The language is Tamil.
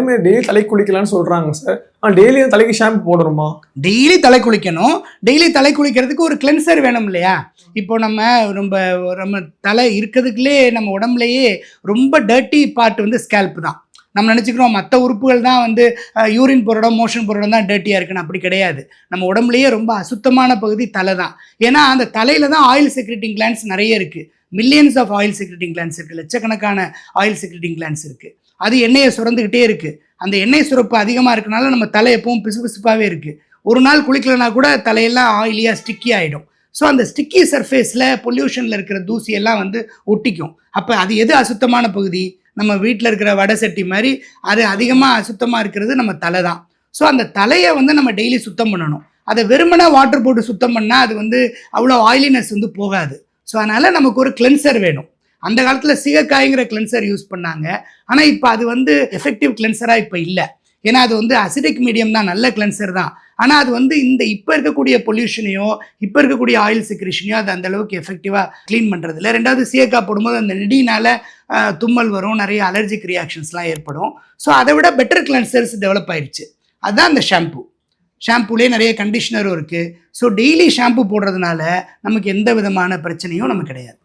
மாதிரி டெய்லி தலை குளிக்கலாம்னு சொல்றாங்க சார். டெய்லி தலைக்கு ஷாம்பு போடணுமா? டெய்லி தலை குளிக்கணும். டெய்லி தலை குளிக்கிறதுக்கு ஒரு கிளென்சர் வேணும் இல்லையா? இப்போ நம்ம தலை இருக்கிறதுக்குள்ளே நம்ம உடம்புலையே ரொம்ப டர்ட்டி பார்ட் வந்து ஸ்கேல்ப் தான். நம்ம நினச்சிக்கிறோம் மற்ற உறுப்புகள் தான் வந்து யூரின் போகிற இடம், மோஷன் போகிற இடம் தான் டர்ட்டியாக இருக்குன்னு. அப்படி கிடையாது. நம்ம உடம்புலையே ரொம்ப அசுத்தமான பகுதி தலை தான். ஏன்னா அந்த தலையில் தான் ஆயில் செக்ரெட்டிங் கிளான்ஸ் நிறைய இருக்குது. மில்லியன்ஸ் ஆஃப் ஆயில் செக்ரெட்டிங் கிளான்ஸ் இருக்குது. லட்சக்கணக்கான ஆயில் செக்ரெட்டிங் கிளான்ஸ் இருக்குது. அது எண்ணெயை சுரந்துக்கிட்டே இருக்குது. அந்த எண்ணெய் சுரப்பு அதிகமாக இருக்கனால நம்ம தலை எப்பவும் பிசுபிசுப்பாகவே இருக்குது. ஒரு நாள் குளிக்கலைன்னா கூட தலையெல்லாம் ஆயிலியாக ஸ்டிக்கி ஆகிடும். ஸோ அந்த ஸ்டிக்கி சர்ஃபேஸில் பொல்யூஷனில் இருக்கிற தூசியெல்லாம் வந்து ஒட்டிக்கும். அப்போ அது எது அசுத்தமான பகுதி? நம்ம வீட்டில் இருக்கிற வடை சட்டி மாதிரி அது அதிகமாக அசுத்தமாக இருக்கிறது நம்ம தலை தான். ஸோ அந்த தலையை வந்து நம்ம டெய்லி சுத்தம் பண்ணணும். அதை வெறுமனே வாட்டர் போட்டு சுத்தம் பண்ணால் அது வந்து அவ்வளோ ஆயிலினஸ் வந்து போகாது. ஸோ அதனால் நமக்கு ஒரு கிளென்சர் வேணும். அந்த காலத்தில் சீகக்காய்ங்கிற கிளென்சர் யூஸ் பண்ணாங்க. ஆனால் இப்போ அது வந்து எஃபெக்டிவ் கிளென்சராக இப்போ இல்லை. ஏன்னா அது வந்து அசிடிக் மீடியம் தான், நல்ல கிளென்சர் தான். ஆனால் அது வந்து இப்போ இருக்கக்கூடிய பொல்யூஷனையோ இப்போ இருக்கக்கூடிய ஆயில் செக்ரேஷனையோ அது அந்தளவுக்கு எஃபெக்டிவாக க்ளீன் பண்ணுறது இல்லை. ரெண்டாவது சீயக்காய் போடும்போது அந்த நெடினால் தும்மல் வரும், நிறைய அலர்ஜிக் ரியாக்ஷன்ஸ்லாம் ஏற்படும். ஸோ அதை விட பெட்டர் கிளென்சர்ஸ் டெவலப் ஆயிடுச்சு. அதுதான் அந்த ஷாம்புலேயே நிறைய கண்டிஷனரும் இருக்குது. ஸோ டெய்லி ஷாம்பு போடுறதுனால நமக்கு எந்த விதமான பிரச்சனையும் நமக்கு கிடையாது.